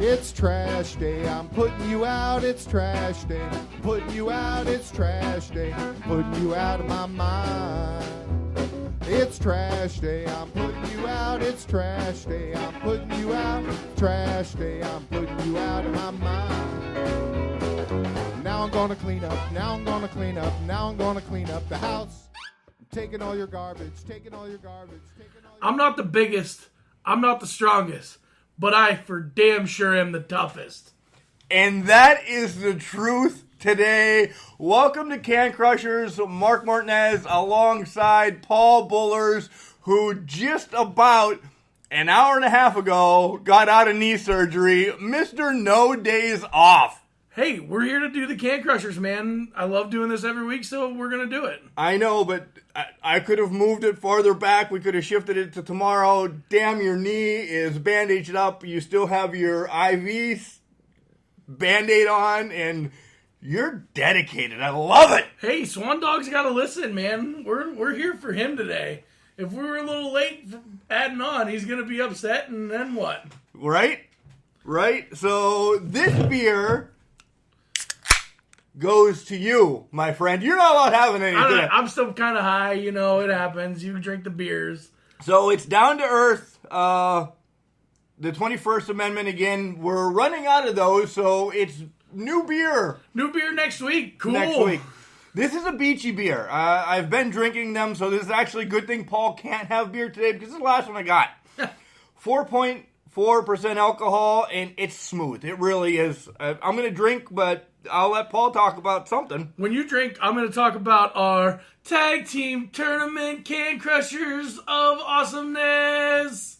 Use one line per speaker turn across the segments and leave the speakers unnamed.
It's trash day, I'm putting you out, it's trash day. Putting you out, it's trash day. Putting you out of my mind. It's trash day, I'm putting you out, it's trash day. I'm putting you out, trash day. I'm putting you out of my mind. Now I'm gonna clean up, now I'm gonna clean up, now I'm gonna clean up the house. I'm taking all your garbage, taking all your garbage, taking all your...
I'm not the biggest, I'm not the strongest, but I for damn sure am the toughest.
And that is the truth today. Welcome to Can Crushers. Mark Martinez alongside Paul Bullers, who just about an hour and a half ago got out of knee surgery. Mr. No Days Off.
Hey, we're here to do the Can Crushers, man. I love doing this every week, so we're going to do it.
I know, but I could have moved it farther back. We could have shifted it to tomorrow. Damn, your knee is bandaged up. You still have your IV Band-Aid on, and you're dedicated. I love it.
Hey, Swan Dog's got to listen, man. We're here for him today. If we were a little late for adding on, he's going to be upset, and then what?
Right? So this beer goes to you, my friend. You're not allowed having any today.
I'm still kind of high, you know, it happens. You drink the beers.
So it's down to earth. The 21st Amendment again. We're running out of those, so it's new beer.
New beer next week. Cool.
Next week. This is a beachy beer. I've been drinking them, so this is actually a good thing Paul can't have beer today because this is the last one I got. 4.4% alcohol, and it's smooth. It really is. I'm going to drink, but I'll let Paul talk about something.
When you drink, I'm going to talk about our tag team tournament Can Crushers of Awesomeness.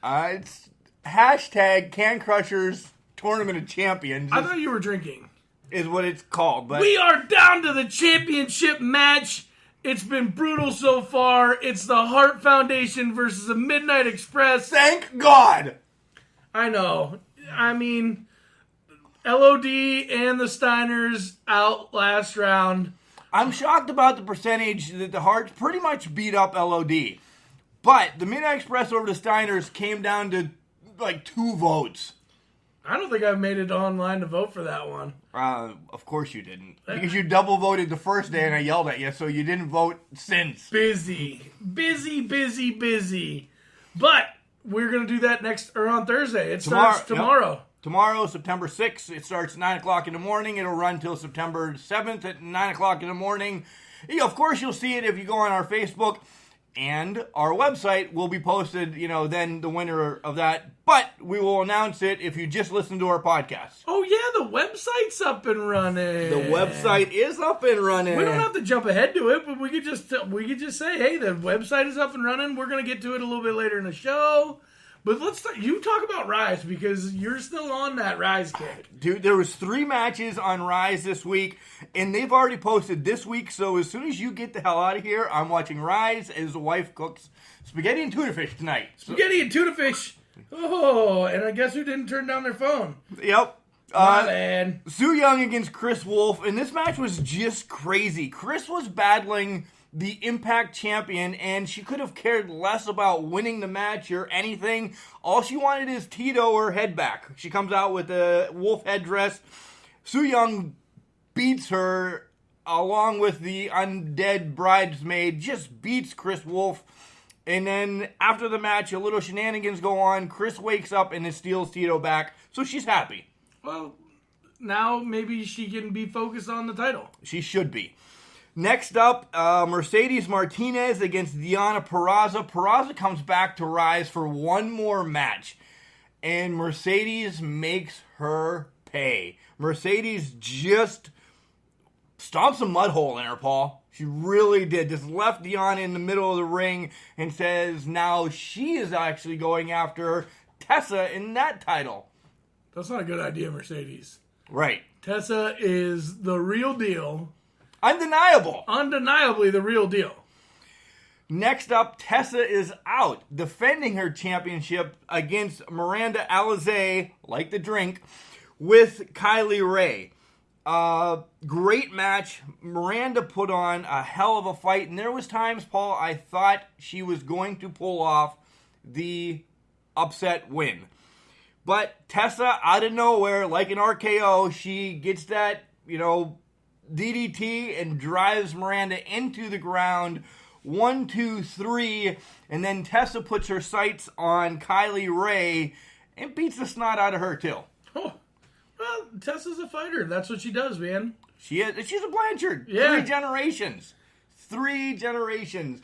It's hashtag Can Crushers Tournament of Champions.
I thought you were drinking.
Is what it's called. But
we are down to the championship match. It's been brutal so far. It's the Hart Foundation versus the Midnight Express.
Thank God.
I know. I mean, LOD and the Steiners out last round.
I'm shocked about the percentage that the Harts pretty much beat up LOD. But the Midnight Express over the Steiners came down to like 2 votes.
I don't think I've made it online to vote for that one.
Of course you didn't. Because you double voted the first day and I yelled at you, so you didn't vote since.
Busy. But we're going to do that on Thursday. It starts tomorrow.
Yep. Tomorrow, September 6th, it starts at 9 o'clock in the morning. It'll run till September 7th at 9 o'clock in the morning. Of course, you'll see it if you go on our Facebook. And our website will be posted, then the winner of that. But we will announce it if you just listen to our podcast.
Oh, yeah, the website's up and running.
The website is up and running.
We don't have to jump ahead to it, but we could just say, hey, the website is up and running. We're going to get to it a little bit later in the show. But you talk about Rise, because you're still on that Rise kick.
Dude, there was 3 matches on Rise this week, and they've already posted this week, so as soon as you get the hell out of here, I'm watching Rise as the wife cooks spaghetti and tuna fish tonight.
Spaghetti and tuna fish. Oh, and I guess who didn't turn down their phone?
Yep.
My man.
Su Yung against Chris Wolf, and this match was just crazy. Chris was battling the Impact champion, and she could have cared less about winning the match or anything. All she wanted is Tito or head back. She comes out with a wolf headdress. Su Yung beats her along with the undead bridesmaid, just beats Chris Wolf. And then after the match, a little shenanigans go on. Chris wakes up and it steals Tito back, so she's happy.
Well, now maybe she can be focused on the title.
She should be. Next up, Mercedes Martinez against Deonna Purrazzo. Purrazzo comes back to Rise for one more match, and Mercedes makes her pay. Mercedes just stomped some mud hole in her, Paul. She really did. Just left Deonna in the middle of the ring and says now she is actually going after Tessa in that title.
That's not a good idea, Mercedes.
Right.
Tessa is the real deal.
Undeniably
the real deal.
Next up, Tessa is out, defending her championship against Miranda Alizé, like the drink, with Kylie Rae. Great match. Miranda put on a hell of a fight, and there was times, Paul, I thought she was going to pull off the upset win. But Tessa, out of nowhere, like an RKO, she gets that, DDT and drives Miranda into the ground. 1, 2, 3, and then Tessa puts her sights on Kylie Ray and beats the snot out of her too.
Oh, well, Tessa's a fighter. That's what she does, man.
She's a Blanchard.
Yeah.
3 generations. 3 generations.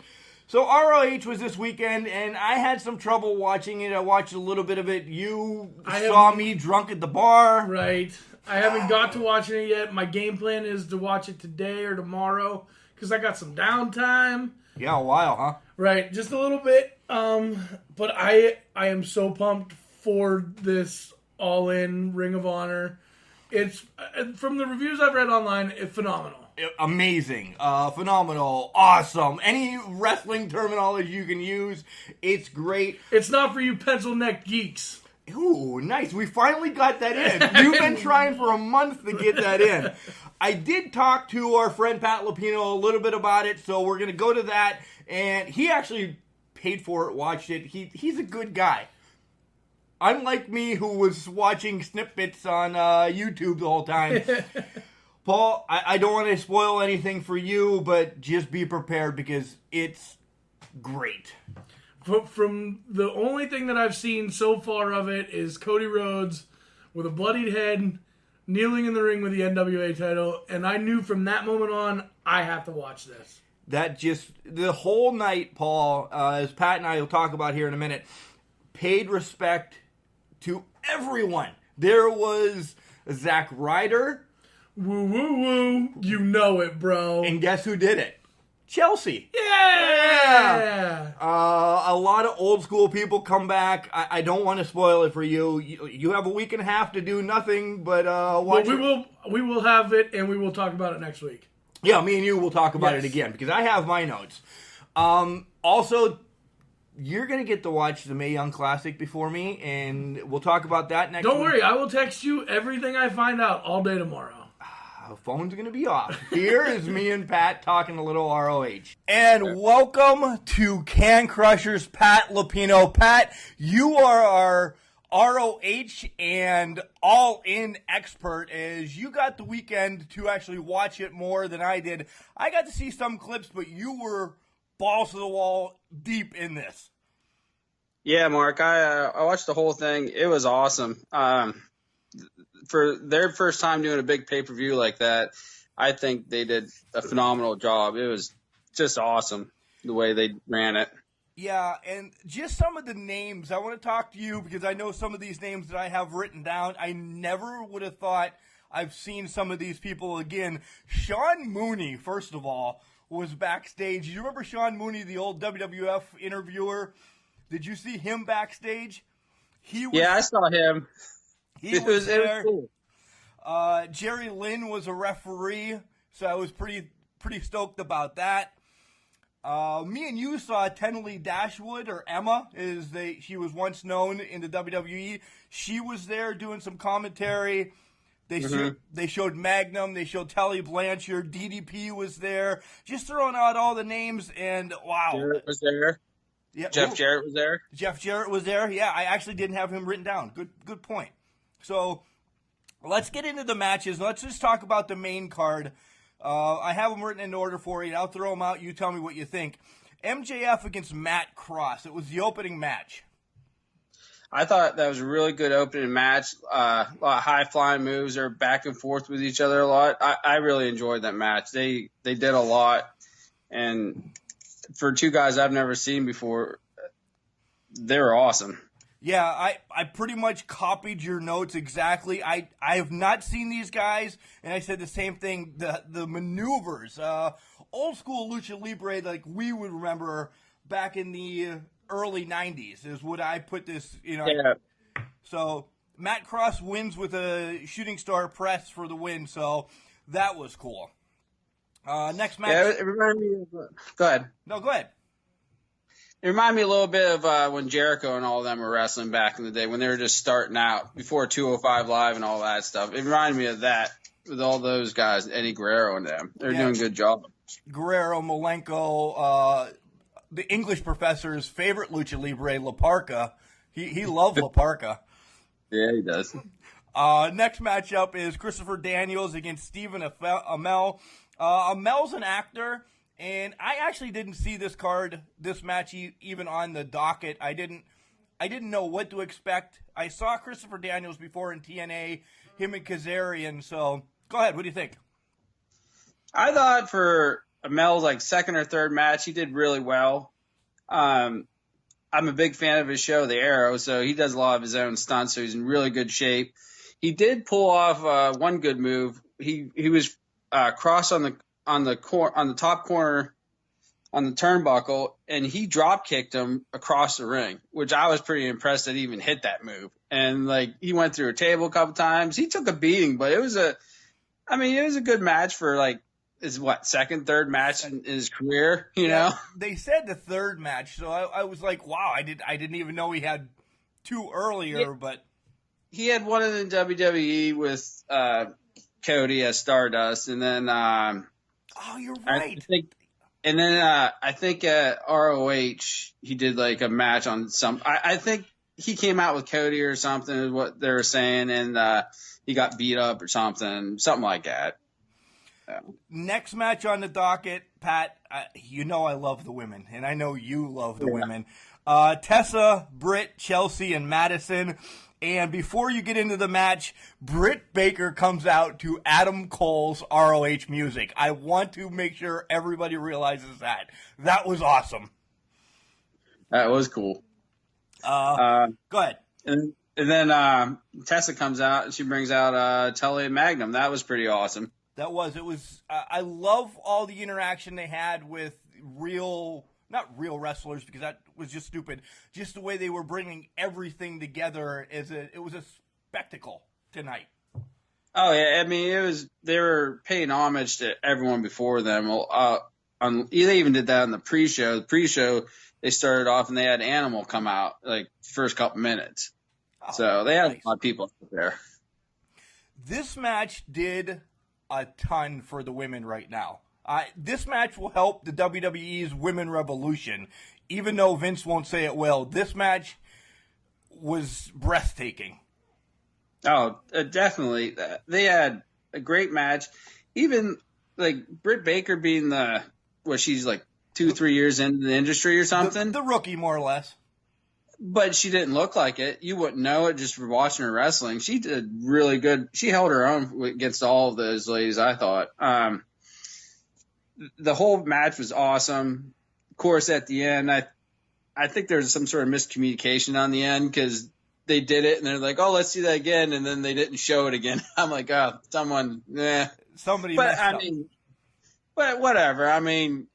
So ROH was this weekend, and I had some trouble watching it. I watched a little bit of it. You saw me drunk at the bar.
Right. I haven't got to watching it yet. My game plan is to watch it today or tomorrow because I got some downtime.
Yeah, a while, huh?
Right, just a little bit. But I am so pumped for this All-In Ring of Honor. It's from the reviews I've read online, it's phenomenal.
Amazing, phenomenal, awesome. Any wrestling terminology you can use, it's great.
It's not for you pencil neck geeks.
Ooh, nice. We finally got that in. You've been trying for a month to get that in. I did talk to our friend Pat Lupino a little bit about it, so we're going to go to that. And he actually paid for it, watched it. He's a good guy. Unlike me, who was watching snippets on YouTube the whole time. Paul, I don't want to spoil anything for you, but just be prepared because it's great.
From the only thing that I've seen so far of it is Cody Rhodes with a bloodied head kneeling in the ring with the NWA title, and I knew from that moment on I have to watch this.
That just the whole night, Paul, as Pat and I will talk about here in a minute, paid respect to everyone. There was Zack Ryder.
Woo woo woo, you know it, bro.
And guess who did it? Chelsea.
Yeah!
A lot of old school people come back. I don't want to spoil it for you. You have a week and a half to do nothing but watch it.
We will have it, and we will talk about it next week.
Yeah, me and you will talk about it again, because I have my notes. Also, you're going to get to watch the Mae Young Classic before me, and we'll talk about that next week.
Don't worry, I will text you everything I find out all day tomorrow.
The phone's going to be off. Here is me and Pat talking a little ROH. And welcome to Can Crushers, Pat Lupino. Pat, you are our ROH and all-in expert, as you got the weekend to actually watch it more than I did. I got to see some clips, but you were balls to the wall deep in this.
Yeah, Mark, I watched the whole thing. It was awesome. For their first time doing a big pay-per-view like that, I think they did a phenomenal job. It was just awesome the way they ran it.
Yeah, and just some of the names. I want to talk to you because I know some of these names that I have written down. I never would have thought I've seen some of these people again. Sean Mooney, first of all, was backstage. You remember Sean Mooney, the old WWF interviewer? Did you see him backstage?
Yeah, I saw him.
It was there.
Cool.
Jerry Lynn was a referee, so I was pretty stoked about that. Me and you saw Tenley Dashwood, or Emma, she was once known in the WWE. She was there doing some commentary. They showed Magnum. They showed Tully Blanchard. DDP was there. Just throwing out all the names, and wow.
Jarrett was there.
Yeah,
Jeff Jarrett was there.
Jeff Jarrett was there. Yeah, I actually didn't have him written down. Good point. So let's get into the matches. Let's just talk about the main card. I have them written in order for you. I'll throw them out. You tell me what you think. MJF against Matt Cross. It was the opening match.
I thought that was a really good opening match. A lot of high-flying moves. They're back and forth with each other a lot. I really enjoyed that match. They did a lot. And for two guys I've never seen before, they were awesome.
Yeah, I pretty much copied your notes exactly. I have not seen these guys, and I said the same thing. The maneuvers, old school lucha libre, like we would remember back in the early '90s, is what I put this.
Yeah.
So Matt Cross wins with a shooting star press for the win. So that was cool. Next match.
Yeah, it reminded me of. Go ahead.
No, go ahead.
It reminded me a little bit of when Jericho and all of them were wrestling back in the day when they were just starting out before 205 Live and all that stuff. It reminded me of that with all those guys, Eddie Guerrero and them. They're doing a good job.
Guerrero, Malenko, the English professor's favorite lucha libre, La Parka. He loved La Parka.
Yeah, he does.
Next matchup is Christopher Daniels against Stephen Amell. Amell's an actor, and I actually didn't see this match even on the docket. I didn't know what to expect. I saw Christopher Daniels before in TNA, him and Kazarian. So go ahead. What do you think?
I thought for Amel's like second or third match, he did really well. I'm a big fan of his show, The Arrow, so he does a lot of his own stunts, so he's in really good shape. He did pull off one good move. He was crossed on the top corner on the turnbuckle, and he drop kicked him across the ring, which I was pretty impressed that he even hit that move. And like he went through a table a couple times. He took a beating, but it was a good match for like his second, third match in his career. You know,
they said the third match, so I was like, wow, I didn't even know he had two earlier, but
he had one in the WWE with Cody as Stardust, and then
you're right.
I think at ROH he did like a match on some. I think he came out with Cody or something is what they were saying, and he got beat up or something like that.
Next match on the docket, Pat. You know I love the women, and I know you love the women. Tessa, Britt, Chelsea, and Madison. And before you get into the match, Britt Baker comes out to Adam Cole's ROH music. I want to make sure everybody realizes that. That was awesome.
That was cool.
Go ahead.
And then Tessa comes out and she brings out Tully and Magnum. That was pretty awesome.
It was. I love all the interaction they had with not real wrestlers, because that was just stupid. Just the way they were bringing everything together it was a spectacle tonight.
Oh yeah, I mean they were paying homage to everyone before them. They even did that on the pre-show. The pre-show they started off and they had Animal come out like first couple minutes. So they had a lot of people up there.
This match did a ton for the women right now. This match will help the WWE's Women Revolution, even though Vince won't say it will. This match was breathtaking.
Oh, definitely. They had a great match. Even like Britt Baker being she's like 2-3 years into the industry or something.
The rookie, more or less.
But she didn't look like it. You wouldn't know it just for watching her wrestling. She did really good. She held her own against all of those ladies, I thought. The whole match was awesome. Of course, at the end, I think there's some sort of miscommunication on the end because they did it and they're like, oh, let's do that again. And then they didn't show it again. I'm like, oh, somebody messed up. But whatever. I mean,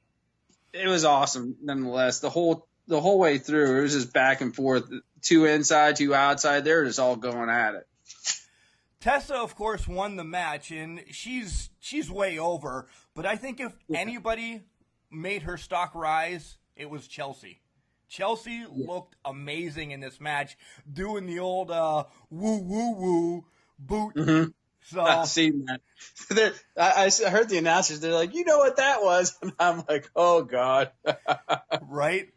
it was awesome nonetheless. The whole way through, it was just back and forth, two inside, two outside. They're just all going at it.
Tessa, of course, won the match, and she's way over. But I think if anybody made her stock rise, it was Chelsea. Chelsea looked amazing in this match, doing the old woo woo woo boot.
Mm-hmm.
So
I've seen that. I heard the announcers. They're like, you know what that was? And I'm like, oh God.
Right.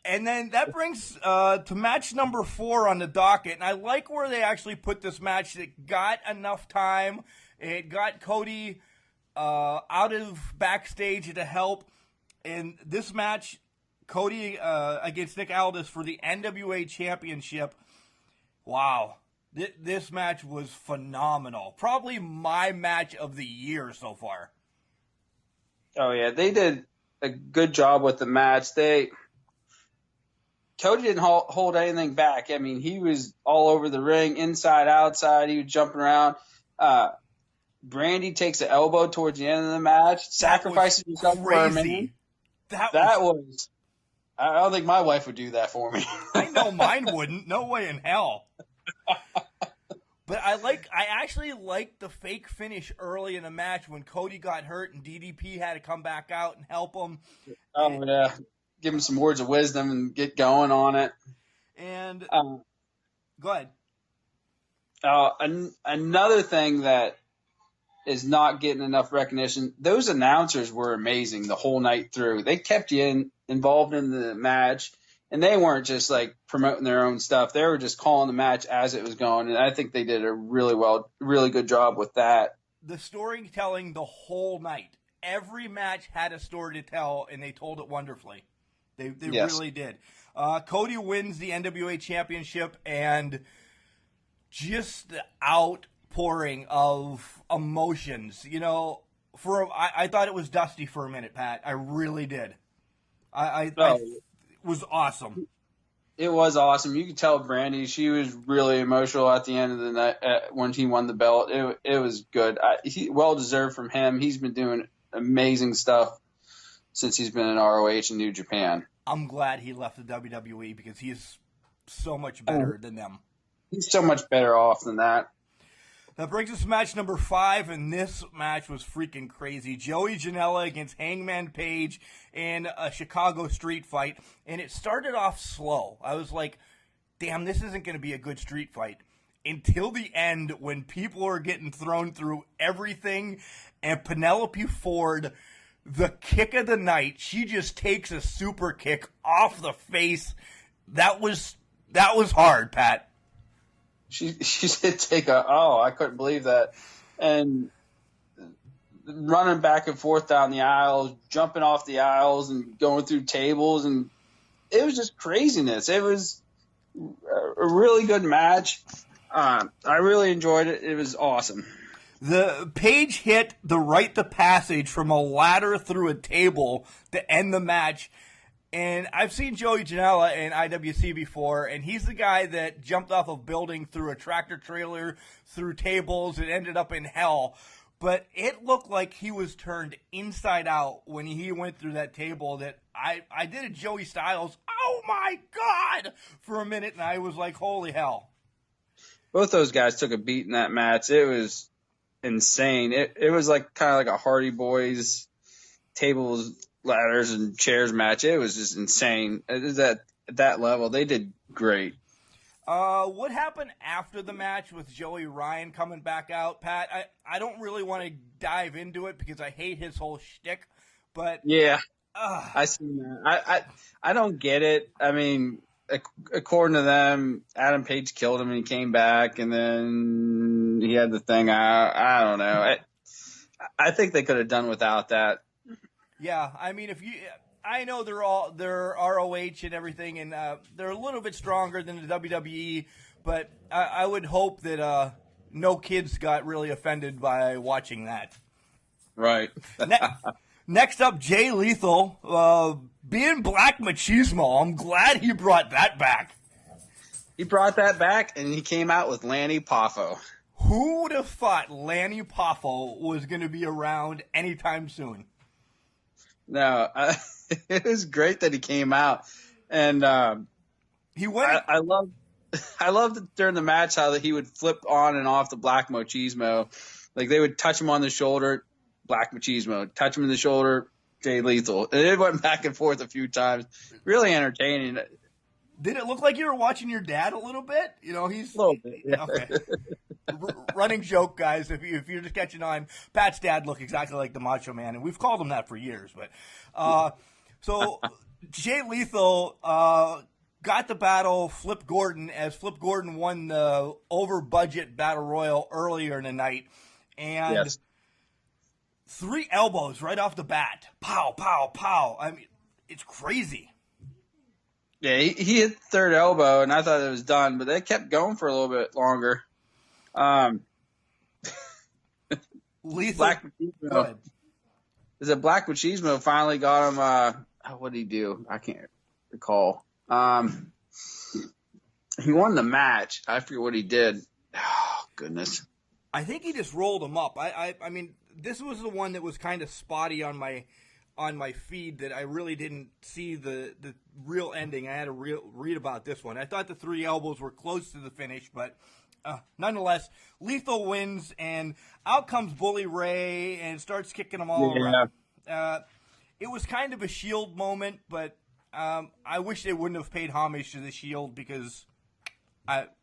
And then that brings to match number 4 on the docket. And I like where they actually put this match. It got enough time. It got Cody out of backstage to help. In this match, Cody against Nick Aldis for the NWA Championship. Wow. This match was phenomenal. Probably my match of the year so far.
Oh, yeah. They did a good job with the match. Cody didn't hold anything back. I mean, he was all over the ring, inside, outside. He was jumping around. Brandy takes an elbow towards the end of the match, sacrifices himself for a minute. That was. I don't think my wife would do that for me.
I know mine wouldn't. No way in hell. But I actually liked the fake finish early in the match when Cody got hurt and DDP had to come back out and help him.
Oh, yeah. Give him some words of wisdom and get going on it.
And go ahead.
Another thing that is not getting enough recognition, those announcers were amazing the whole night through. They kept you involved in the match, and they weren't just like promoting their own stuff. They were just calling the match as it was going, and I think they did a really good job with that.
The storytelling the whole night. Every match had a story to tell, and they told it wonderfully. They
Yes.
really did. Cody wins the NWA Championship, and just the outpouring of emotions. You know, I thought it was Dusty for a minute, Pat. I really did. It was awesome.
It was awesome. You could tell Brandy, she was really emotional at the end of the night when he won the belt. It was good. Well deserved from him. He's been doing amazing stuff since he's been in ROH and New Japan.
I'm glad he left the WWE because he's so much better than them.
He's so much better off than that.
That brings us to match number 5, and this match was freaking crazy. Joey Janela against Hangman Page in a Chicago street fight, and it started off slow. I was like, damn, this isn't going to be a good street fight. Until the end, when people are getting thrown through everything, and Penelope Ford, the kick of the night, she just takes a super kick off the face. That was hard, Pat.
She did take I couldn't believe that. And running back and forth down the aisles, jumping off the aisles and going through tables, and it was just craziness. It was a really good match. I really enjoyed it. It was awesome.
The Page hit the Rite the Passage from a ladder through a table to end the match. And I've seen Joey Janela in IWC before, and he's the guy that jumped off a building through a tractor trailer, through tables, and ended up in hell. But it looked like he was turned inside out when he went through that table. That I did a Joey Styles, oh my God, for a minute, and I was like, holy hell.
Both those guys took a beat in that match. It was insane. It was like kind of like a Hardy Boys tables, ladders, and chairs match. It was just insane. It was at that level. They did great.
What happened after the match with Joey Ryan coming back out, Pat? I don't really want to dive into it because I hate his whole shtick, but
Yeah, I seen that. I don't get it. I mean, according to them, Adam Page killed him and he came back, and then he had the thing. I don't know. I think they could have done without that.
Yeah, I mean, I know they're ROH and everything, and they're a little bit stronger than the WWE, but I would hope that no kids got really offended by watching that.
Right.
Next up, Jay Lethal, being Black Machismo. I'm glad he brought that back.
He brought that back, and he came out with Lanny Poffo.
Who would have thought Lanny Poffo was going to be around anytime soon?
No, it was great that he came out, and
He went.
I loved it during the match how that he would flip on and off the Black Machismo. Like they would touch him on the shoulder, Black Machismo, touch him in the shoulder, Jay Lethal. And it went back and forth a few times. Really entertaining.
Did it look like you were watching your dad a little bit? You know, he's
A little bit. Yeah.
okay. Running joke, guys. If you're just catching on, Pat's dad looked exactly like the Macho Man, and we've called him that for years. But so Jay Lethal got the battle Flip Gordon as Flip Gordon won the over budget battle royal earlier in the night, and
Yes.
3 elbows right off the bat. Pow, pow, pow. I mean, it's crazy.
Yeah, he hit the third elbow, and I thought it was done, but they kept going for a little bit longer.
Lethal.
Black
Go
Machismo.
ahead.
Is it Black Machismo finally got him? What did he do? I can't recall. He won the match. I forget what he did. Oh, goodness.
I think he just rolled him up. I mean, this was the one that was kind of spotty on my feed that I really didn't see the real ending. I had to read about this one. I thought the 3 elbows were close to the finish, but nonetheless, Lethal wins, and out comes Bully Ray and starts kicking them all around. It was kind of a Shield moment, but I wish they wouldn't have paid homage to the Shield because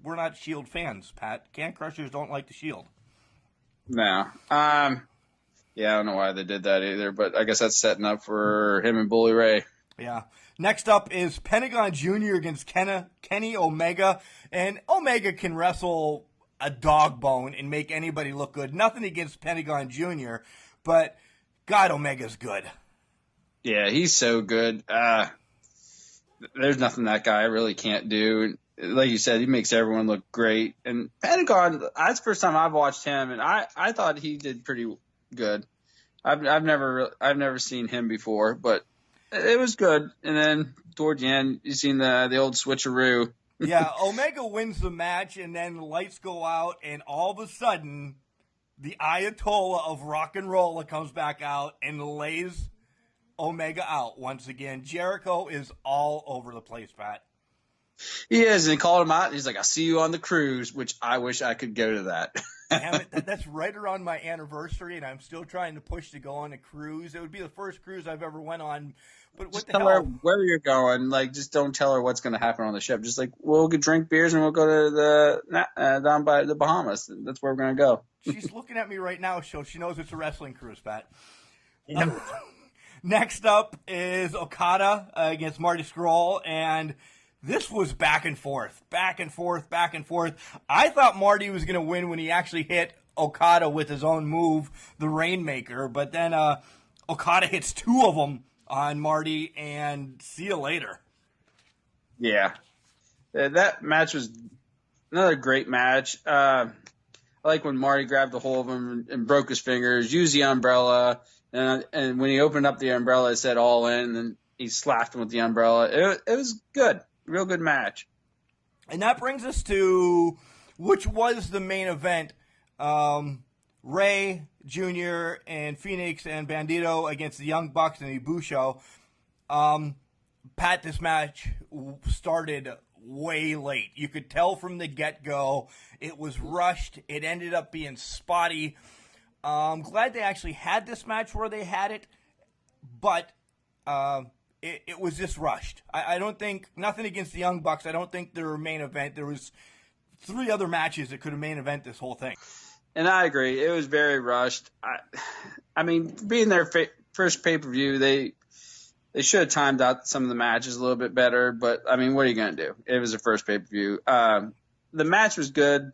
we're not Shield fans, Pat. Can Crushers don't like the Shield.
No. Yeah, I don't know why they did that either, but I guess that's setting up for him and Bully Ray.
Yeah. Next up is Pentagon Jr. against Kenny Omega. And Omega can wrestle a dog bone and make anybody look good. Nothing against Pentagon Jr., but God, Omega's good.
Yeah, he's so good. There's nothing that guy really can't do. Like you said, he makes everyone look great. And Pentagon, that's the first time I've watched him, and I thought he did pretty good. I've never seen him before, but it was good. And then toward the end, you seen the old switcheroo.
Yeah, Omega wins the match, and then the lights go out, and all of a sudden, the Ayatollah of rock and roll comes back out and lays Omega out once again. Jericho is all over the place, Pat.
He is, and he called him out, and he's like, I'll see you on the cruise, which I wish I could go to that.
Damn it, that's right around my anniversary, and I'm still trying to push to go on a cruise. It would be the first cruise I've ever went on. But what the
tell
hell?
her where you're going. Like, just don't tell her what's going to happen on the ship. Just like, we'll go drink beers and we'll go to the down by the Bahamas. That's where we're going to go.
She's looking at me right now, so she knows it's a wrestling cruise, Pat. Next up is Okada against Marty Scurll, and this was back and forth. I thought Marty was going to win when he actually hit Okada with his own move, the Rainmaker, but then Okada hits two of them on Marty, and see you later.
Yeah. That match was another great match. I like when Marty grabbed a hold of him and broke his fingers, used the umbrella, and when he opened up the umbrella, it said all in, and then he slapped him with the umbrella. It was good. Real good match.
And that brings us to which was the main event. Ray Jr. and Phoenix and Bandito against the Young Bucks and Ibusho. Pat, this match started way late. You could tell from the get-go. It was rushed. It ended up being spotty. I'm glad they actually had this match where they had it, but it was just rushed. I don't think, nothing against the Young Bucks, I don't think they were main event. There was 3 other matches that could have main event this whole thing.
And I agree. It was very rushed. I mean, being their first pay-per-view, they should have timed out some of the matches a little bit better. But, I mean, what are you going to do? It was their first pay-per-view. The match was good.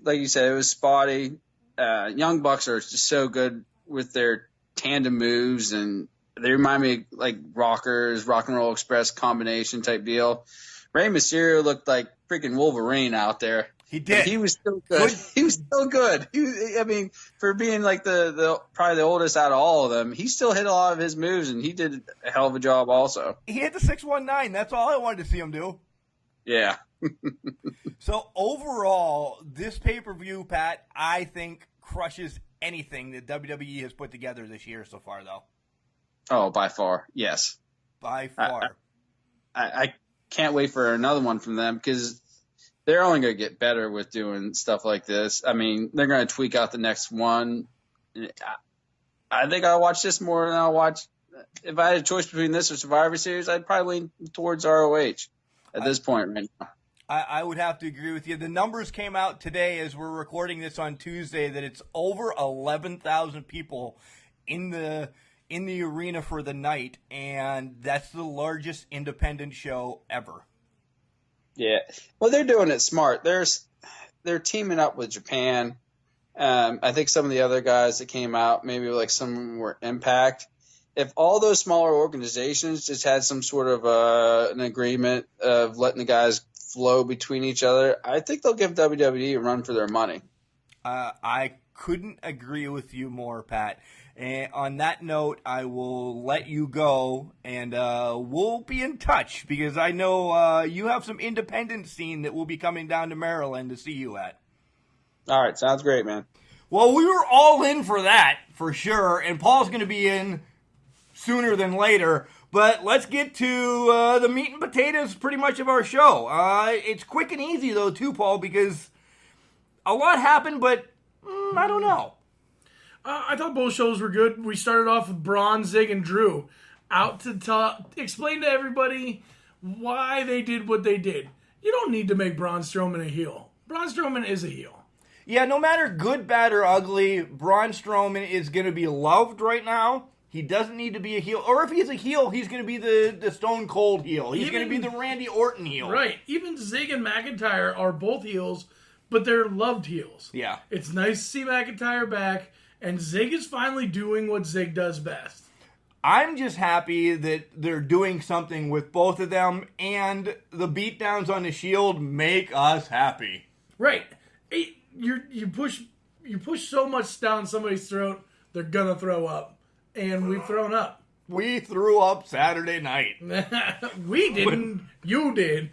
Like you said, it was spotty. Young Bucks are just so good with their tandem moves, and they remind me of, like, Rockers, Rock and Roll Express combination type deal. Rey Mysterio looked like freaking Wolverine out there.
He did.
He was still good. He was still good. I mean, for being like the probably the oldest out of all of them, he still hit a lot of his moves, and he did a hell of a job also.
He hit the 619. That's all I wanted to see him do.
Yeah.
So overall, this pay-per-view, Pat, I think crushes anything that WWE has put together this year so far, though.
Oh, by far, yes.
By far.
I can't wait for another one from them because they're only going to get better with doing stuff like this. I mean, they're going to tweak out the next one. I think I'll watch this more than I'll watch. If I had a choice between this or Survivor Series, I'd probably lean towards ROH at this point right now.
I would have to agree with you. The numbers came out today as we're recording this on Tuesday that it's over 11,000 people in the arena for the night, and that's the largest independent show ever.
Yeah. Well, they're doing it smart. They're teaming up with Japan. I think some of the other guys that came out, maybe like some of them were Impact. If all those smaller organizations just had some sort of an agreement of letting the guys flow between each other, I think they'll give WWE a run for their money.
I couldn't agree with you more, Pat. And on that note, I will let you go, and we'll be in touch because I know you have some independent scene that will be coming down to Maryland to see you at.
All right, sounds great, man.
Well, we were all in for that, for sure, and Paul's going to be in sooner than later. But let's get to the meat and potatoes pretty much of our show. It's quick and easy, though, too, Paul, because a lot happened, but I don't know.
I thought both shows were good. We started off with Braun, Zig, and Drew out to explain to everybody why they did what they did. You don't need to make Braun Strowman a heel. Braun Strowman is a heel.
Yeah, no matter good, bad, or ugly, Braun Strowman is going to be loved right now. He doesn't need to be a heel. Or if he's a heel, he's going to be the Stone Cold heel. He's going to be the Randy Orton heel.
Right. Even Zig and McIntyre are both heels, but they're loved heels.
Yeah.
It's nice to see McIntyre back, and Zig is finally doing what Zig does best.
I'm just happy that they're doing something with both of them, and the beatdowns on the Shield make us happy.
Right. You push so much down somebody's throat, they're gonna throw up. And we've thrown up.
We threw up Saturday night.
We didn't. You did.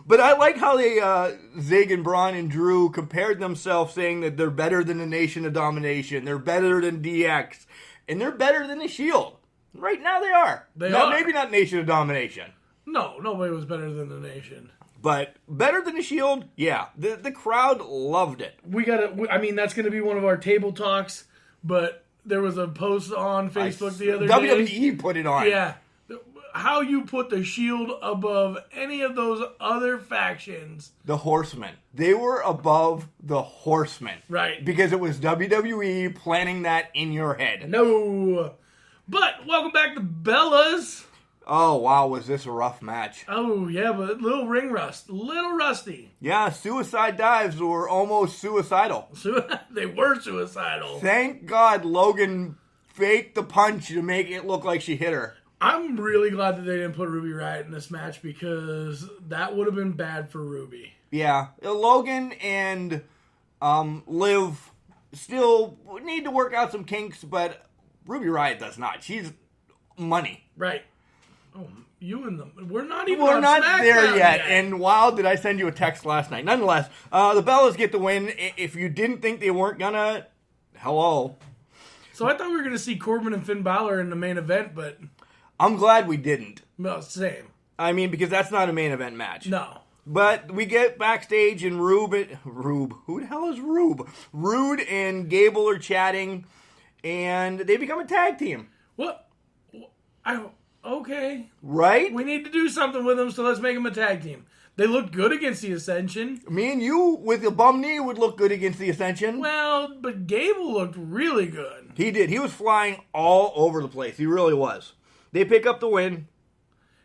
But I like how they, Zig and Braun and Drew compared themselves, saying that they're better than the Nation of Domination, they're better than DX, and they're better than the Shield. Right now they are.
They are.
Maybe not Nation of Domination.
No, nobody was better than the Nation.
But better than the Shield, yeah. The crowd loved it.
That's going to be one of our table talks, but there was a post on Facebook the other day.
WWE put it on.
Yeah. How you put the Shield above any of those other factions.
The Horsemen. They were above the Horsemen.
Right.
Because it was WWE planning that in your head.
No. But welcome back to Bellas.
Oh, wow, was this a rough match.
Oh, yeah, but little ring rust. Little rusty.
Yeah, suicide dives were almost suicidal.
They were suicidal.
Thank God Logan faked the punch to make it look like she hit her.
I'm really glad that they didn't put Ruby Riott in this match because that would have been bad for Ruby.
Yeah, Logan and Liv still need to work out some kinks, but Ruby Riott does not. She's money.
Right. Oh, you and them. We're not even
We're
on
not
SmackDown
there yet.
yet.
And wow, did I send you a text last night. Nonetheless, the Bellas get the win. If you didn't think they weren't gonna, hello.
So I thought we were going to see Corbin and Finn Balor in the main event, but
I'm glad we didn't.
no, same.
I mean, because that's not a main event match.
No.
But we get backstage and Rube, who the hell is Rube? Rude and Gable are chatting, and they become a tag team.
What? Okay.
Right?
We need to do something with them, so let's make them a tag team. They looked good against the Ascension.
Me and you, with a bum knee, would look good against the Ascension.
Well, but Gable looked really good.
He did. He was flying all over the place. He really was. They pick up the win.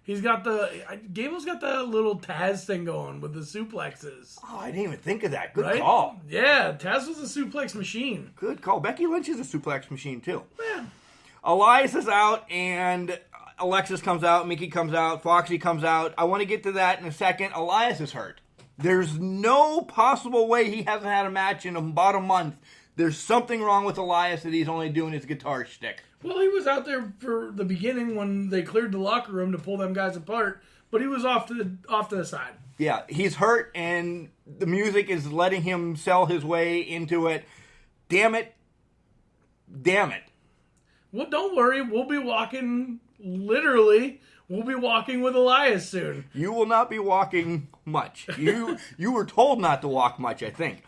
Gable's got the little Taz thing going with the suplexes.
Oh, I didn't even think of that. Good
Right?
call.
Yeah, Taz was a suplex machine.
Good call. Becky Lynch is a suplex machine, too.
Yeah.
Elias is out, and Alexis comes out, Mickey comes out, Foxy comes out. I want to get to that in a second. Elias is hurt. There's no possible way he hasn't had a match in about a month. There's something wrong with Elias that he's only doing his guitar shtick.
Well, he was out there for the beginning when they cleared the locker room to pull them guys apart, but he was off to the side.
Yeah, he's hurt, and the music is letting him sell his way into it. Damn it. Damn it.
Well, don't worry. We'll be walking, literally, we'll be walking with Elias soon.
You will not be walking much. You were told not to walk much, I think.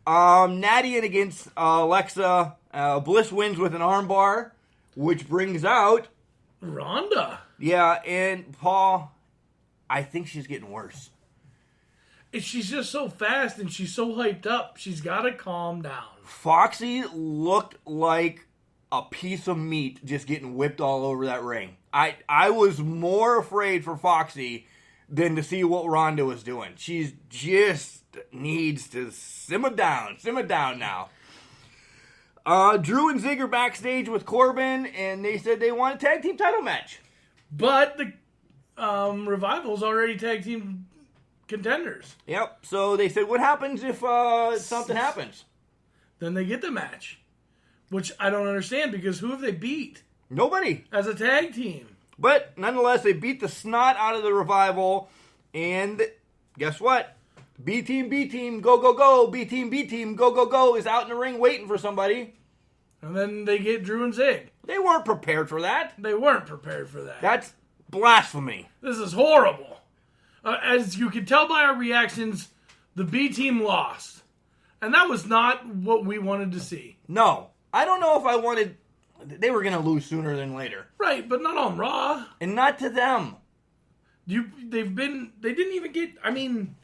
Natty in against Alexa. Bliss wins with an armbar, which brings out
Rhonda.
Yeah, and Paul, I think she's getting worse.
She's just so fast and she's so hyped up. She's got to calm down.
Foxy looked like a piece of meat just getting whipped all over that ring. I was more afraid for Foxy than to see what Ronda was doing. She's just needs to simmer down now. Drew and Zig are backstage with Corbin, and they said they want a tag team title match.
But the Revival's already tag team contenders.
Yep, so they said, what happens if something happens?
Then they get the match. Which I don't understand, because who have they beat
Nobody.
as a tag team?
But nonetheless, they beat the snot out of the Revival, and guess what? B-Team, go, go, go. B-Team, go, go, go is out in the ring waiting for somebody.
And then they get Drew and Zig.
They weren't prepared for that.
They weren't prepared for that.
That's blasphemy.
This is horrible. As you can tell by our reactions, the B team lost. And that was not what we wanted to see.
No. I don't know if I wanted... They were going to lose sooner than later.
Right, but not on Raw.
And not to them.
They didn't even get, I mean...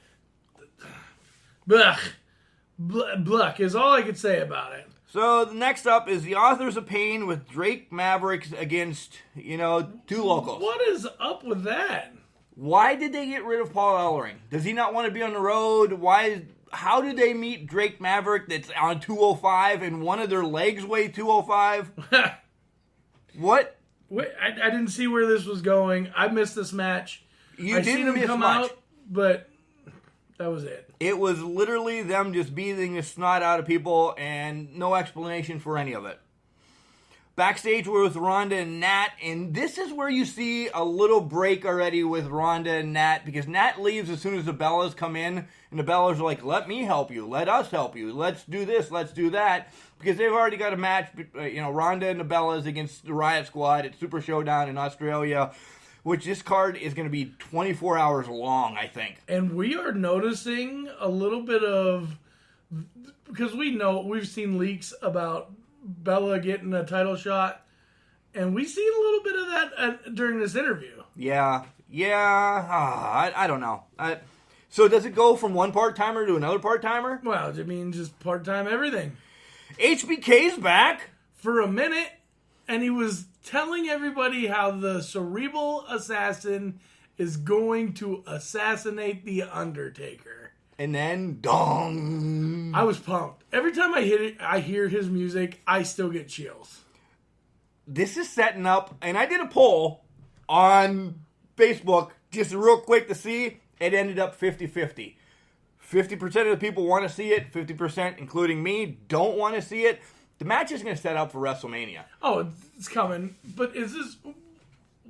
Blech is all I could say about it.
So the next up is the Authors of Pain with Drake Mavericks against, two locals.
What is up with that?
Why did they get rid of Paul Ellering? Does he not want to be on the road? How did they meet Drake Maverick that's on 205 and one of their legs weigh 205? What?
Wait, I didn't see where this was going. I missed this match.
You didn't miss much.
But that was it.
It was literally them just beating the snot out of people and no explanation for any of it. Backstage, we're with Ronda and Nat, and this is where you see a little break already with Ronda and Nat, because Nat leaves as soon as the Bellas come in, and the Bellas are like, let me help you, let us help you, let's do this, let's do that, because they've already got a match, Ronda and the Bellas against the Riot Squad at Super Showdown in Australia, which this card is going to be 24 hours long, I think.
And we are noticing a little bit of, because we've seen leaks about Bella getting a title shot, and we've seen a little bit of that during this interview.
Yeah. I don't know. So does it go from one part-timer to another part-timer?
Well, I mean, just part-time everything.
HBK's back.
For a minute, and he was telling everybody how the cerebral assassin is going to assassinate the Undertaker.
And then, dong.
I was pumped. Every time I hear his music, I still get chills.
This is setting up, and I did a poll on Facebook just real quick to see. It ended up 50-50. 50% of the people want to see it. 50%, including me, don't want to see it. The match is going to set up for WrestleMania.
Oh, it's coming. But is this...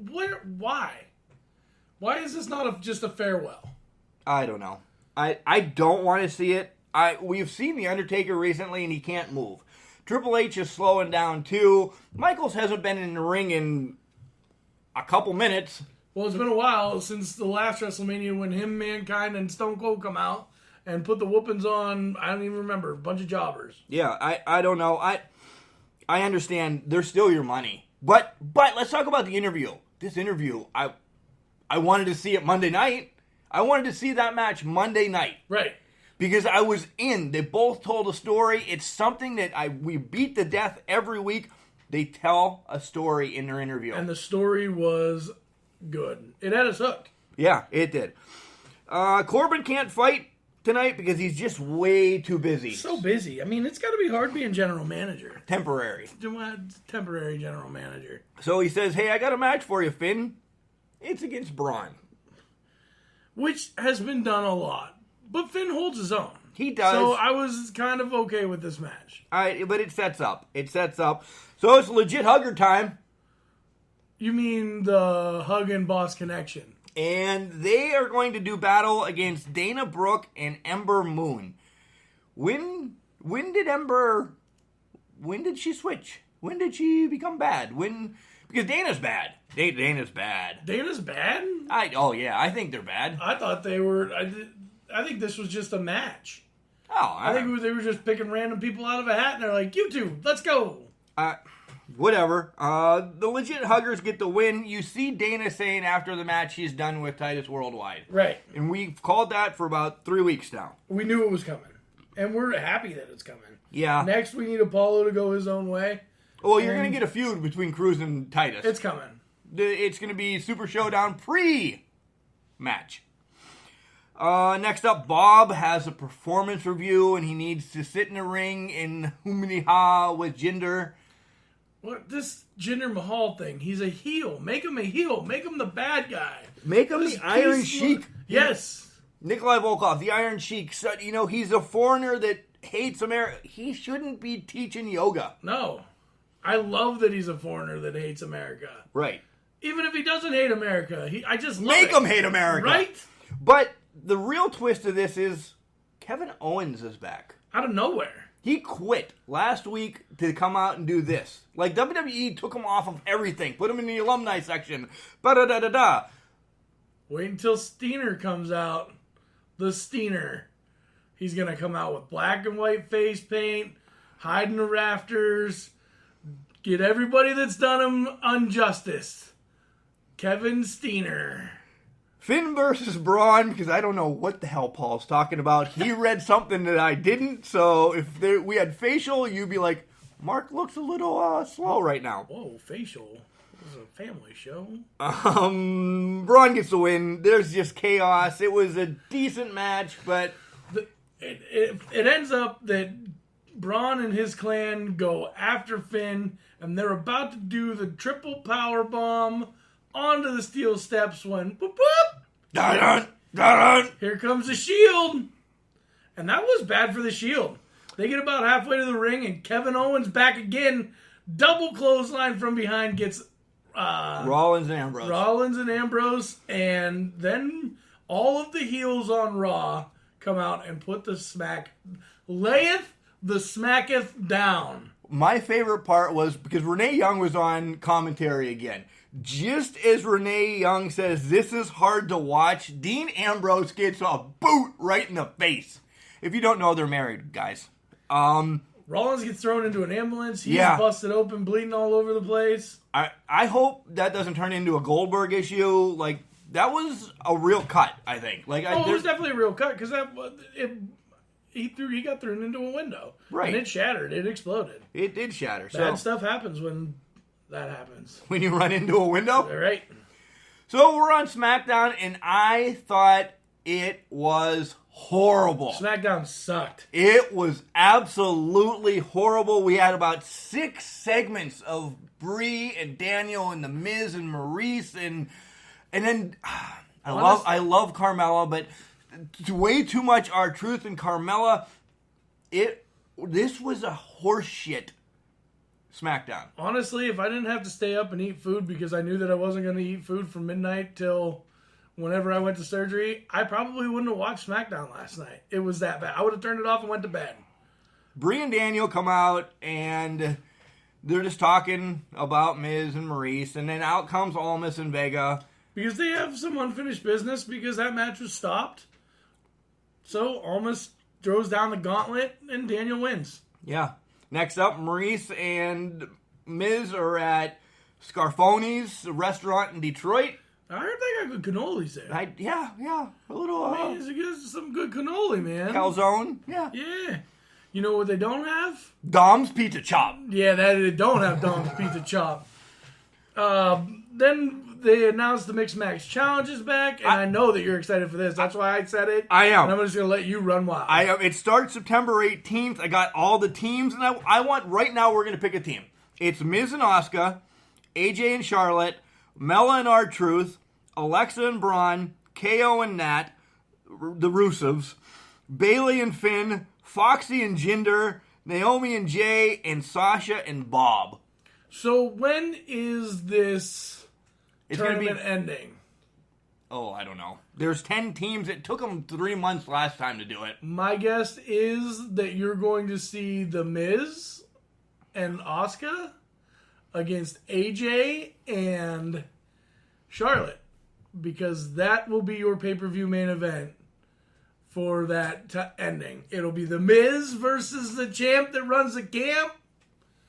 Why? Why is this not just a farewell?
I don't know. I don't want to see it. We've seen The Undertaker recently, and he can't move. Triple H is slowing down, too. Michaels hasn't been in the ring in a couple minutes.
Well, it's been a while since the last WrestleMania when him, Mankind, and Stone Cold come out and put the whoopings on, I don't even remember, a bunch of jobbers.
Yeah, I don't know. I understand they're still your money. But let's talk about the interview. This interview, I wanted to see it Monday night. I wanted to see that match Monday night.
Right.
Because I was in. They both told a story. It's something that we beat to death every week. They tell a story in their interview.
And the story was good. It had us hooked.
Yeah, it did. Corbin can't fight tonight because he's just way too busy.
So busy. I mean, it's got to be hard being general manager.
Temporary
General manager.
So he says, hey, I got a match for you, Finn. It's against Braun.
Which has been done a lot. But Finn holds his own.
He does.
So I was kind of okay with this match.
But it sets up. So it's legit hugger time.
You mean the Hug and Boss connection.
And they are going to do battle against Dana Brooke and Ember Moon. When did she switch? When did she become bad? Because Dana's bad. Dana's bad.
Dana's bad?
I think they're bad.
I thought they were... I think this was just a match.
Oh,
I think they were just picking random people out of a hat, and they're like, you two, let's go.
Whatever. The legit huggers get the win. You see Dana saying after the match she's done with Titus Worldwide.
Right.
And we've called that for about 3 weeks now.
We knew it was coming. And we're happy that it's coming.
Yeah.
Next, we need Apollo to go his own way.
Well, you're going to get a feud between Cruz and Titus.
It's coming.
It's going to be Super Showdown pre-match. Next up, Bob has a performance review, and he needs to sit in the ring in Humaniha with Jinder.
What this Jinder Mahal thing? He's a heel. Make him a heel. Make him the bad guy.
Make him the Iron Sheik.
Yes.
Nikolai Volkov, the Iron Sheik. So, he's a foreigner that hates America. He shouldn't be teaching yoga.
No. I love that he's a foreigner that hates America.
Right.
Even if he doesn't hate America, I just love
Make him hate America.
Right?
But the real twist of this is Kevin Owens is back.
Out of nowhere.
He quit last week to come out and do this. Like, WWE took him off of everything. Put him in the alumni section. Ba-da-da-da-da.
Wait until Steiner comes out. The Steiner. He's going to come out with black and white face paint, hide in the rafters, get everybody that's done him injustice. Kevin Steiner.
Finn versus Braun, because I don't know what the hell Paul's talking about. He read something that I didn't, so if we had facial, you'd be like, Mark looks a little slow right now.
Whoa, facial. This is a family show.
Braun gets the win. There's just chaos. It was a decent match, but
It ends up that Braun and his clan go after Finn, and they're about to do the triple power bomb onto the steel steps when boop boop.
dun, dun.
Here comes the Shield. And that was bad for the Shield. They get about halfway to the ring, and Kevin Owens back again. Double clothesline from behind gets
Rollins and Ambrose.
And then all of the heels on Raw come out and put layeth the smacketh down.
My favorite part was because Renee Young was on commentary again. Just as Renee Young says, this is hard to watch, Dean Ambrose gets a boot right in the face. If you don't know, they're married, guys.
Rollins gets thrown into an ambulance. He's
Yeah.
busted open, bleeding all over the place.
I hope that doesn't turn into a Goldberg issue. Like, that was a real cut, I think. Like,
It was definitely a real cut because he got thrown into a window.
Right.
And it shattered. It exploded.
It did shatter.
Bad
So
stuff happens when that happens.
when you run into a window.
All right.
So we're on SmackDown, and I thought it was horrible.
SmackDown sucked.
It was absolutely horrible. We had about 6 segments of Brie and Daniel and The Miz and Maurice and then I love Carmella, but way too much R-Truth and Carmella. This was a horseshit SmackDown.
Honestly, if I didn't have to stay up and eat food because I knew that I wasn't going to eat food from midnight till whenever I went to surgery, I probably wouldn't have watched SmackDown last night. It was that bad. I would have turned it off and went to bed.
Brie and Daniel come out and they're just talking about Miz and Maurice, and then out comes Almas and Vega.
Because they have some unfinished business because that match was stopped. So Almas throws down the gauntlet and Daniel wins.
Yeah. Next up, Maurice and Miz are at Scarfoni's restaurant in Detroit.
I heard they got good cannolis there.
Yeah. A little
It's some good cannoli, man.
calzone. Yeah.
Yeah. You know what they don't have?
Dom's Pizza Chop.
Yeah, they don't have Dom's Pizza Chop. Then they announced the Mixed Match Challenge is back, and I know that you're excited for this. That's why I said it.
I am.
And I'm just going to let you run wild.
It starts September 18th. I got all the teams, and I want, right now we're going to pick a team. It's Miz and Asuka, AJ and Charlotte, Mella and R-Truth, Alexa and Braun, KO and Nat, the Rusevs, Bayley and Finn, Foxy and Jinder, Naomi and Jay, and Sasha and Bob.
So when is this tournament ending?
Oh, I don't know. There's 10 teams. It took them 3 months last time to do it.
My guess is that you're going to see The Miz and Asuka against AJ and Charlotte. Because that will be your pay-per-view main event for that ending. It'll be The Miz versus the champ that runs the camp.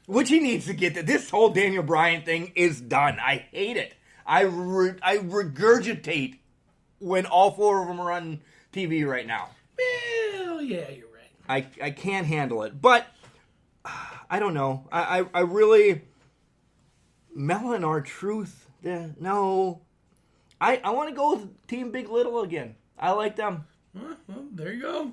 Which he needs to get to. This whole Daniel Bryan thing is done. I hate it. I regurgitate when all 4 of them are on TV right now.
Well, yeah, you're right.
I can't handle it. But, I don't know. I really... Mella and R-Truth, no. I want to go with Team Big Little again. I like them.
Well, there you go.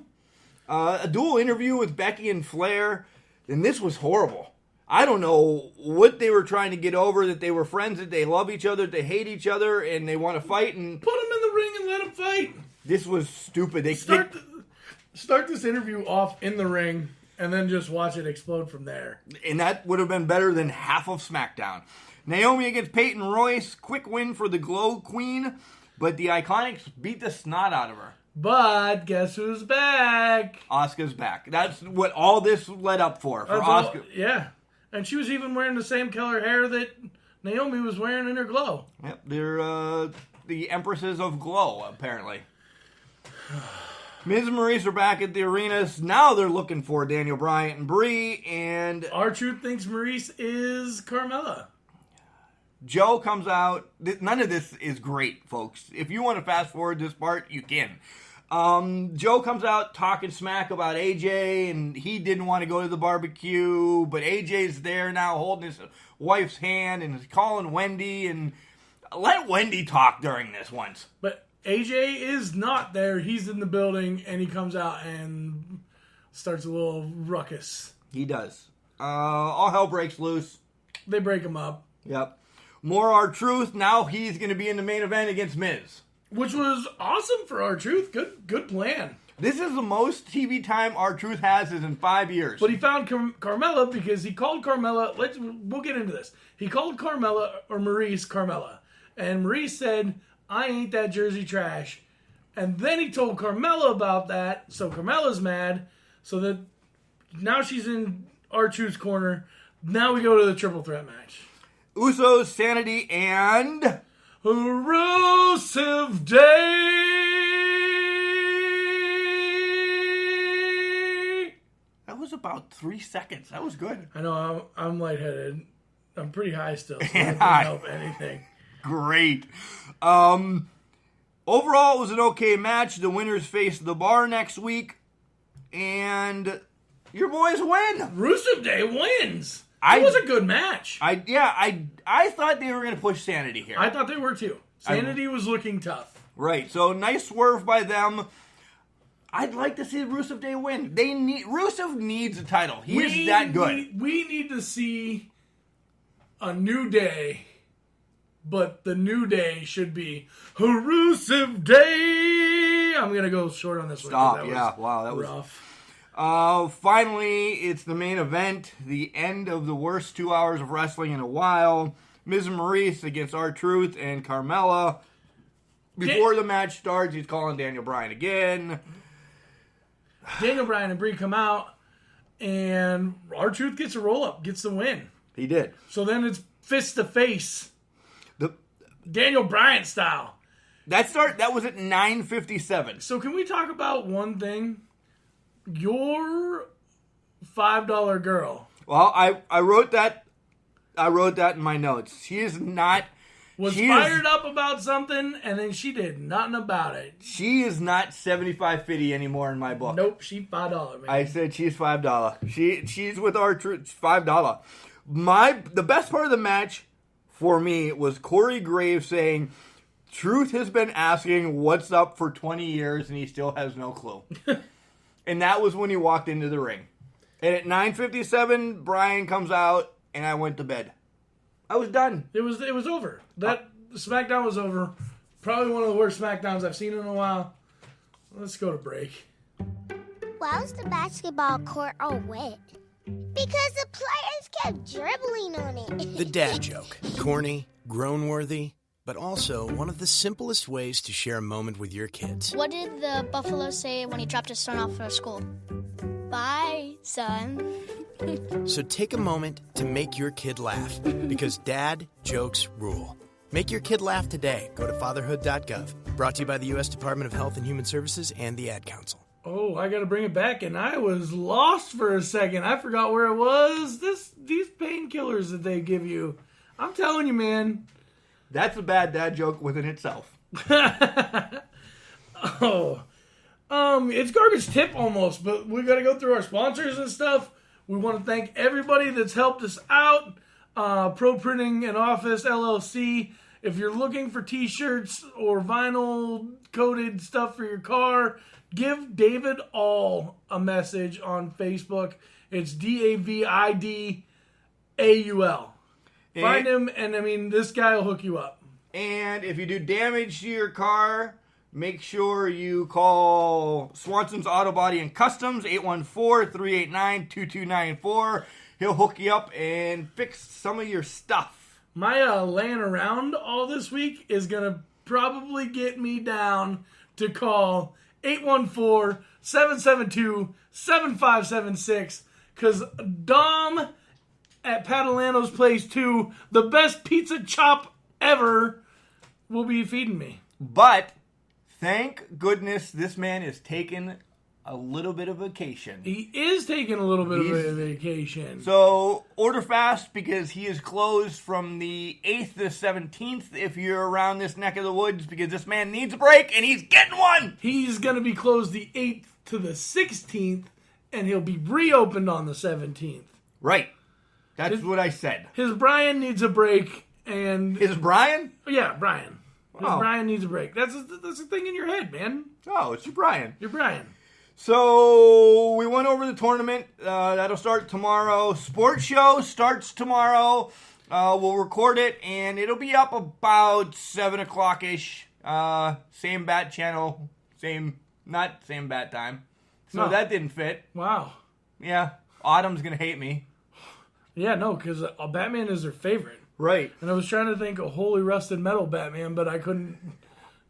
A dual interview with Becky and Flair, and this was horrible. I don't know what they were trying to get over, that they were friends, that they love each other, that they hate each other, and they want to fight. And
put them in the ring and let them fight.
This was stupid.
Start this interview off in the ring, and then just watch it explode from there.
And that would have been better than half of SmackDown. Naomi against Peyton Royce, quick win for the Glow Queen, but the Iconics beat the snot out of her.
But guess who's back?
Asuka's back. That's what all this led up for Asuka.
Yeah. And she was even wearing the same color hair that Naomi was wearing in her Glow.
Yep, they're the Empresses of Glow, apparently. Miz and Maurice are back at the arenas. Now they're looking for Daniel Bryan and Brie, and
R-Truth thinks Maurice is Carmella.
Joe comes out. None of this is great, folks. If you want to fast forward this part, you can. Joe comes out talking smack about AJ, and he didn't want to go to the barbecue, but AJ's there now holding his wife's hand and is calling Wendy, and let Wendy talk during this once.
But AJ is not there. He's in the building, and he comes out and starts a little ruckus.
He does. All hell breaks loose.
They break him up.
Yep. More R-Truth. Now he's going to be in the main event against Miz.
Which was awesome for R-Truth. Good plan.
This is the most TV time R-Truth has in 5 years.
But he found Carmella because he called Carmella. We'll get into this. He called Carmella, or Maurice Carmella. And Maurice said, I ain't that Jersey trash. And then he told Carmella about that. So Carmella's mad. So that now she's in R-Truth's corner. Now we go to the triple threat match.
Usos, Sanity, and
Rusev Day.
that was about 3 seconds. That was good.
I know I'm lightheaded. I'm pretty high still, so that doesn't help anything.
Great. Overall, it was an okay match. The winners face the Bar next week, and your boys win.
Rusev Day wins. It was a good match.
I thought they were going to push Sanity here.
I thought they were too. Sanity was looking tough.
Right. So nice swerve by them. I'd like to see Rusev Day win. Rusev needs a title. He is that good.
We need to see a new day, but the new day should be Rusev Day. I'm gonna go short on this one.
Stop. Yeah. Wow. That was
rough.
Finally, it's the main event, the end of the worst 2 hours of wrestling in a while. Miz and Maurice against R-Truth and Carmella. Before the match starts, he's calling Daniel Bryan again.
Daniel Bryan and Brie come out, and R-Truth gets a roll-up, gets the win.
He did.
So then it's fist to face. Daniel Bryan style.
That was at 9:57.
So can we talk about one thing? Your $5 girl.
Well, I wrote that in my notes. She is not
fired up about something, and then she did nothing about it.
She is not 75-50 anymore in my book.
Nope, she $5, man.
I said she's $5. She's with R-Truth, $5. The best part of the match for me was Corey Graves saying, Truth has been asking what's up for 20 years, and he still has no clue. And that was when he walked into the ring. And at 9:57, Bryan comes out, and I went to bed. I was done.
It was over. SmackDown was over. Probably one of the worst SmackDowns I've seen in a while. Let's go to break.
Why was the basketball court all wet? Because the players kept dribbling on it.
The dad joke. Corny, groan-worthy, but also one of the simplest ways to share a moment with your kids.
What did the buffalo say when he dropped his son off for school? Bye, son.
So take a moment to make your kid laugh, because dad jokes rule. Make your kid laugh today. Go to fatherhood.gov. Brought to you by the U.S. Department of Health and Human Services and the Ad Council.
Oh, I got to bring it back, and I was lost for a second. I forgot where it was. These painkillers that they give you. I'm telling you, man.
That's a bad dad joke within itself.
It's garbage tip almost, but we got to go through our sponsors and stuff. We want to thank everybody that's helped us out. Pro Printing and Office LLC. If you're looking for t-shirts or vinyl coated stuff for your car, give David All a message on Facebook. It's DAVIDAUL. Find him, and this guy will hook you up.
And if you do damage to your car, make sure you call Swanson's Auto Body and Customs, 814-389-2294. He'll hook you up and fix some of your stuff.
My laying around all this week is going to probably get me down to call 814-772-7576, because Dom at Padalano's Place 2, the best pizza chop ever, will be feeding me.
But thank goodness this man is taking a little bit of vacation.
He is taking a little bit of a vacation.
So order fast because he is closed from the 8th to the 17th if you're around this neck of the woods because this man needs a break and he's getting one.
He's going to be closed the 8th to the 16th and he'll be reopened on the 17th.
Right. That's what I said.
His Brian needs a break and...
Is Brian?
Yeah, Brian. His
Oh.
Brian needs a break. That's a thing in your head, man.
Oh, it's your Brian.
You're Brian.
So we went over the tournament. That'll start tomorrow. Sports show starts tomorrow. We'll record it, and it'll be up about 7 o'clock-ish. Same bat channel. Not same bat time. So
No.
that didn't fit.
Wow.
Yeah. Autumn's going to hate me.
Yeah, no, because Batman is their favorite.
Right.
And I was trying to think of Holy Rusted Metal Batman, but I couldn't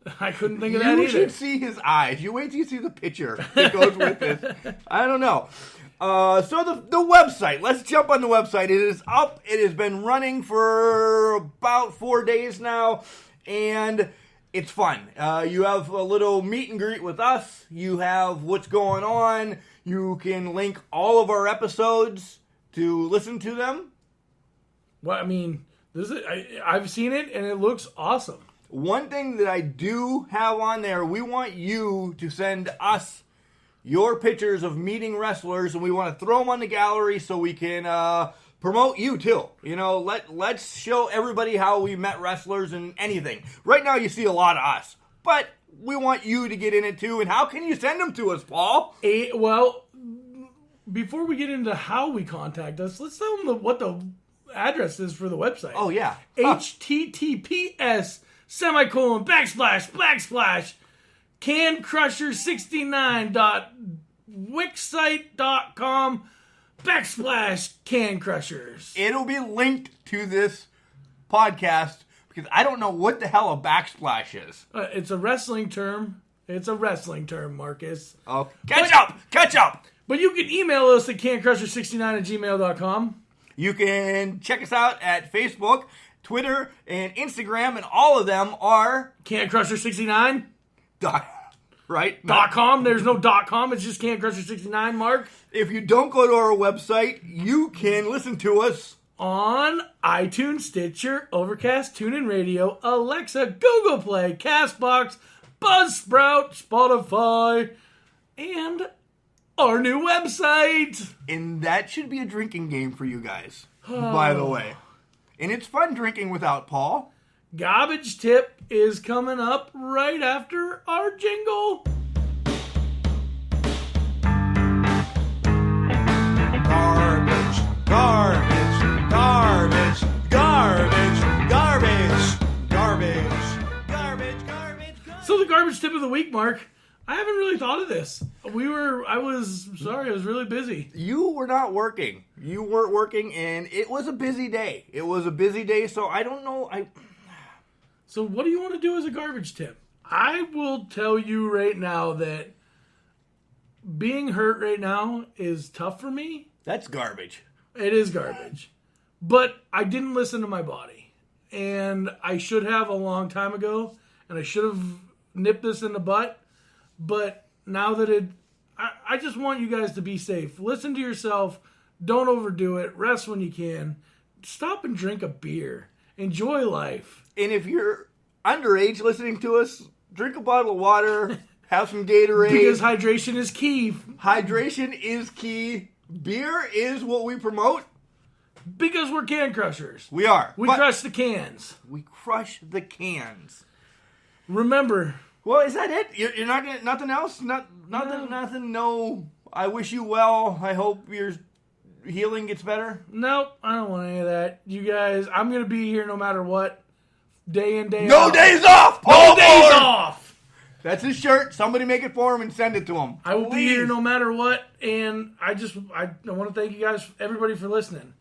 think of that
You
either.
should see his eyes. You wait till you see the picture that goes with this. I don't know. So the website. Let's jump on the website. It is up. It has been running for about 4 days now, and it's fun. You have a little meet and greet with us. You have what's going on. You can link all of our episodes to listen to them.
Well, I mean, I've seen it, and it looks awesome.
One thing that I do have on there, we want you to send us your pictures of meeting wrestlers, and we want to throw them on the gallery so we can promote you too. You know, let's show everybody how we met wrestlers and anything. Right now, you see a lot of us, but we want you to get in it too. And how can you send them to us, Paul?
Well, before we get into how we contact us, let's tell them what the address is for the website.
Oh yeah,
https:// cancrusher69.wixsite.com /cancrushers.
It'll be linked to this podcast because I don't know what the hell a backsplash is.
It's a wrestling term. It's a wrestling term, Marcus.
Oh, catch up.
But you can email us at cancrusher69@gmail.com.
You can check us out at Facebook, Twitter, and Instagram, and all of them are
Cancrusher69.
right?
.com. There's no .com. It's just Cancrusher69, Mark.
If you don't go to our website, you can listen to us
on iTunes, Stitcher, Overcast, TuneIn Radio, Alexa, Google Play, CastBox, Buzzsprout, Spotify, and our new website.
And that should be a drinking game for you guys, by the way. And it's fun drinking without Paul.
Garbage Tip is coming up right after our jingle.
Garbage, garbage, garbage, garbage, garbage, garbage, garbage, garbage.
So the garbage tip of the week, Mark. I haven't really thought of this. I was really busy.
You were not working. You weren't working, and it was a busy day. So I don't know.
So what do you want to do as a garbage tip? I will tell you right now that being hurt right now is tough for me.
That's garbage.
It is garbage. But I didn't listen to my body. And I should have a long time ago. And I should have nipped this in the butt. But now that I just want you guys to be safe. Listen to yourself. Don't overdo it. Rest when you can. Stop and drink a beer. Enjoy life.
And if you're underage listening to us, drink a bottle of water, have some Gatorade.
Because hydration is key.
Hydration is key. Beer is what we promote.
Because we're can crushers.
We are.
We
But
crush the cans.
we crush the cans.
Remember.
Well, is that it? You're not gonna, nothing else? Nothing. No. I wish you well. I hope your healing gets better.
Nope, I don't want any of that. You guys, I'm going to be here no matter what. Day in, day
No
out.
days off.
No
Paul
days
Ford!
off.
That's his shirt. Somebody make it for him and send it to him.
I will be
Please.
here no matter what. And I want to thank you guys, everybody, for listening.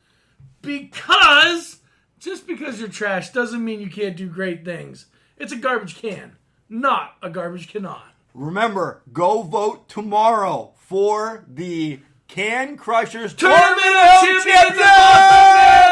Because just because you're trash doesn't mean you can't do great things. It's a garbage can, not a garbage cannot.
Remember, go vote tomorrow for the Can Crushers
Tournament
Tournament
of
of
Champions!
Champions!